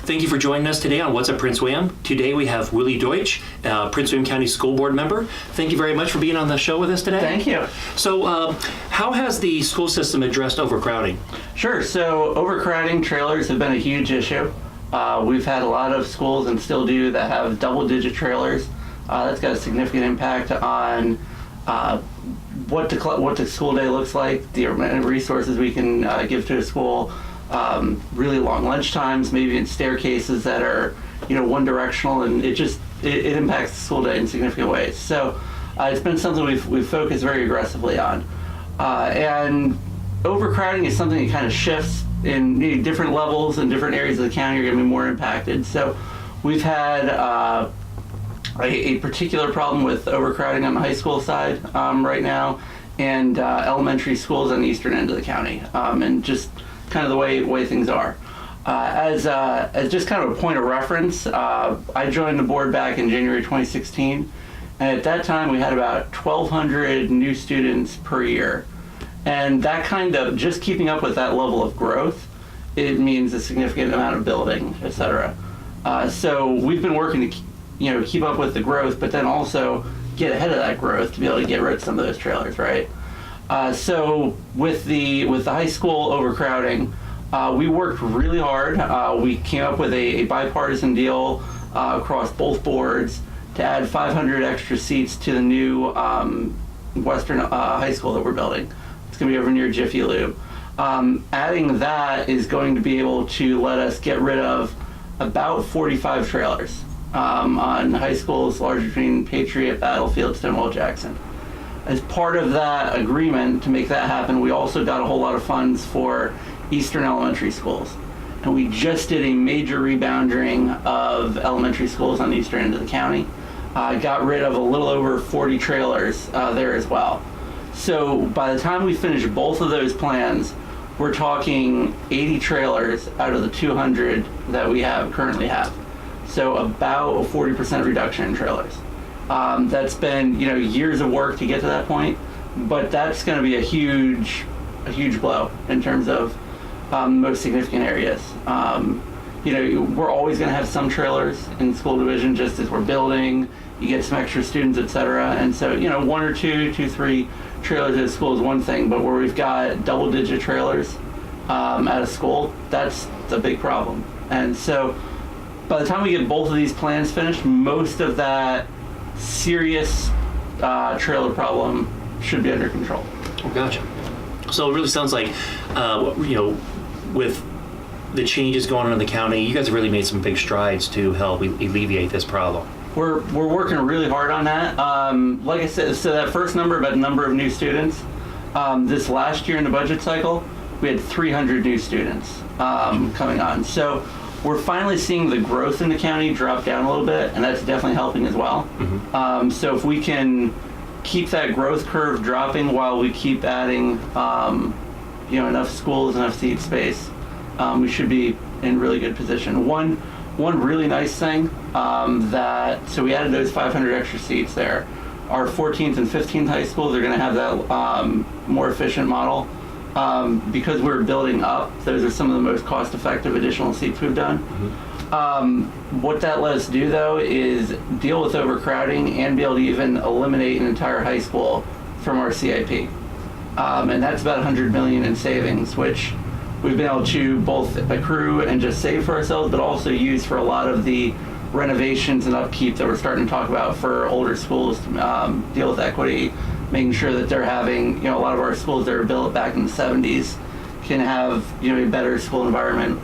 Thank you for joining us today on What's Up Prince William. Today we have Willie Deutsch, Prince William County School Board member. Thank you very much for being on the show with us today. Thank you. So how has the school system addressed overcrowding? Sure. So overcrowding trailers have been a huge issue. We've had a lot of schools, and still do, that have double-digit trailers. That's got a significant impact on what the school day looks like, the resources we can give to a school, really long lunch times, maybe in staircases that are, one directional, and it impacts the school day in significant ways. So it's been something we've focused very aggressively on. And overcrowding is something that kind of shifts in different levels and different areas of the county are going to be more impacted. So we've had a particular problem with overcrowding on the high school side right now, and elementary schools on the eastern end of the county, and just kind of the way things are. As just kind of a point of reference, I joined the board back in January 2016, and at that time we had about 1,200 new students per year. And that kind of, just keeping up with that level of growth, it means a significant amount of building, et cetera. So we've been working to keep up with the growth, but then also get ahead of that growth to be able to get rid of some of those trailers, right? So with the high school overcrowding, we worked really hard. We came up with a bipartisan deal across both boards to add 500 extra seats to the new Western high school that we're building. It's going to be over near Jiffy Lube. Adding that is going to be able to let us get rid of about 45 trailers on high schools large between Patriot, Battlefield, Stonewall Jackson. As part of that agreement to make that happen, we also got a whole lot of funds for eastern elementary schools. And we just did a major rebounding of elementary schools on the eastern end of the county. Got rid of a little over 40 trailers there as well. So by the time we finish both of those plans, we're talking 80 trailers out of the 200 that we currently have. So about a 40% reduction in trailers. That's been years of work to get to that point, but that's going to be a huge blow in terms of most significant areas. We're always going to have some trailers in school division just as we're building. You get some extra students, et cetera, and so one or two, three trailers at a school is one thing, but where we've got double-digit trailers at a school, that's a big problem. And so by the time we get both of these plans finished, most of that serious trailer problem should be under control. Oh, gotcha. So it really sounds like, with the changes going on in the county, you guys have really made some big strides to help alleviate this problem. We're working really hard on that. Like I said, so that first number about the number of new students, this last year in the budget cycle, we had 300 new students coming on. So we're finally seeing the growth in the county drop down a little bit, and that's definitely helping as well. Mm-hmm. So if we can keep that growth curve dropping while we keep adding, enough schools, enough seat space, we should be in really good position. One really nice thing so we added those 500 extra seats there. Our 14th and 15th high schools are going to have that more efficient model. Because we're building up, those are some of the most cost-effective additional seats we've done. Mm-hmm. What that let us do, though, is deal with overcrowding and be able to even eliminate an entire high school from our CIP. And that's about $100 million in savings, which we've been able to both accrue and just save for ourselves, but also use for a lot of the renovations and upkeep that we're starting to talk about for older schools to deal with equity, making sure that they're having, a lot of our schools that were built back in the 70s can have, a better school environment,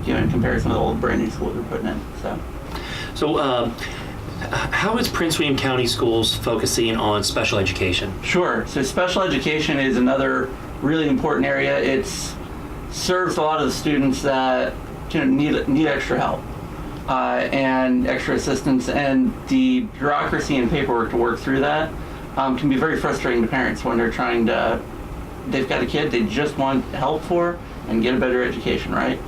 in comparison to the old brand new schools we're putting in. So how is Prince William County Schools focusing on special education? Sure. So special education is another really important area. It serves a lot of the students that need extra help and extra assistance, and the bureaucracy and paperwork to work through that can be very frustrating to parents when they're they've got a kid they just want help for and get a better education, right?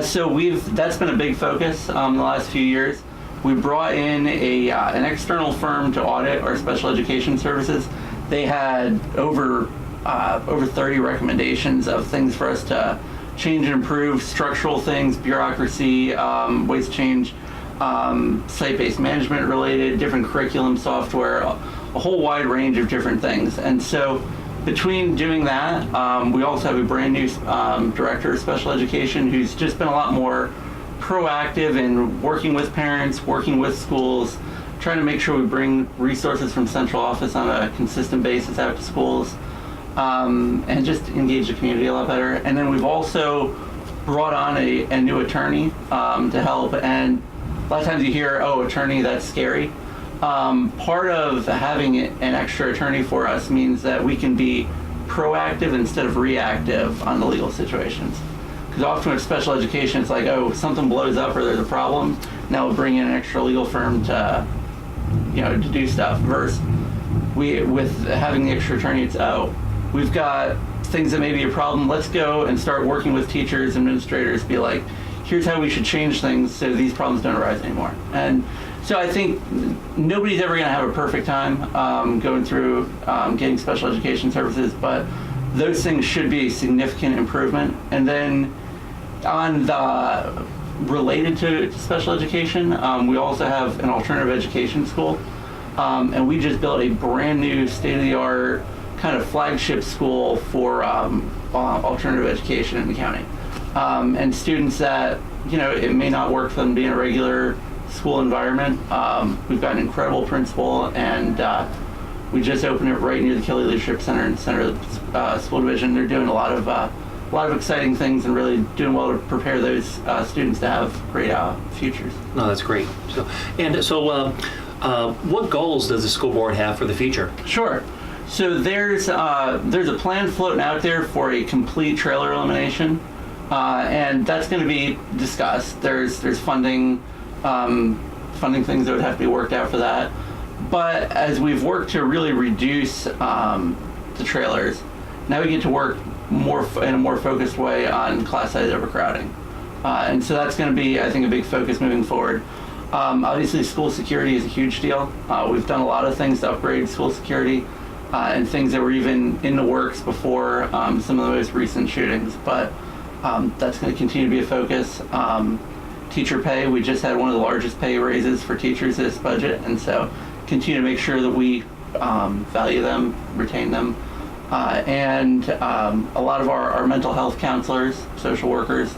So that's been a big focus the last few years. We brought in an external firm to audit our special education services. They had over 30 recommendations of things for us to change and improve structural things, bureaucracy, ways to change, site-based management related, different curriculum software, a whole wide range of different things. And so between doing that, we also have a brand new director of special education who's just been a lot more proactive in working with parents, working with schools, trying to make sure we bring resources from central office on a consistent basis out to schools, and just engage the community a lot better. And then we've also brought on a new attorney to help. And a lot of times you hear, oh, attorney, that's scary. Part of having an extra attorney for us means that we can be proactive instead of reactive on the legal situations. Because often with special education, it's like, oh, something blows up or there's a problem, now we'll bring in an extra legal firm to, to do stuff. Versus with having the extra attorney, it's, oh, we've got things that may be a problem, let's go and start working with teachers, administrators, be like, here's how we should change things so these problems don't arise anymore. And so I think nobody's ever going to have a perfect time going through getting special education services, but those things should be a significant improvement. And then on the related to special education, we also have an alternative education school, and we just built a brand new state-of-the-art kind of flagship school for alternative education in the county. And students that, it may not work for them to be in a regular school environment. We've got an incredible principal, and we just opened it right near the Kelly Leadership Center in the center of the school division. They're doing a lot of exciting things and really doing well to prepare those students to have great futures. No, that's great. So, what goals does the school board have for the future? Sure. So there's a plan floating out there for a complete trailer elimination, and that's going to be discussed. There's funding things that would have to be worked out for that. But as we've worked to really reduce the trailers, now we get to work in a more focused way on class size overcrowding. And so that's going to be, I think, a big focus moving forward. Obviously, school security is a huge deal. We've done a lot of things to upgrade school security and things that were even in the works before some of the most recent shootings. But that's going to continue to be a focus. Teacher pay, we just had one of the largest pay raises for teachers this budget, and so continue to make sure that we value them, retain them. And a lot of our mental health counselors, social workers.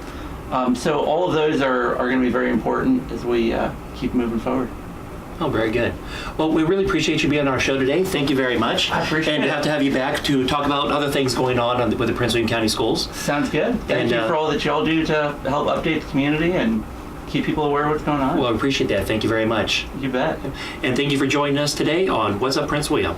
So all of those are going to be very important as we keep moving forward. Oh, very good. Well, we really appreciate you being on our show today. Thank you very much. I appreciate it. And to have you back to talk about other things going on with the Prince William County Schools. Sounds good. Thank you for all that y'all do to help update the community and keep people aware of what's going on. Well, I appreciate that. Thank you very much. You bet. And thank you for joining us today on What's Up, Prince William.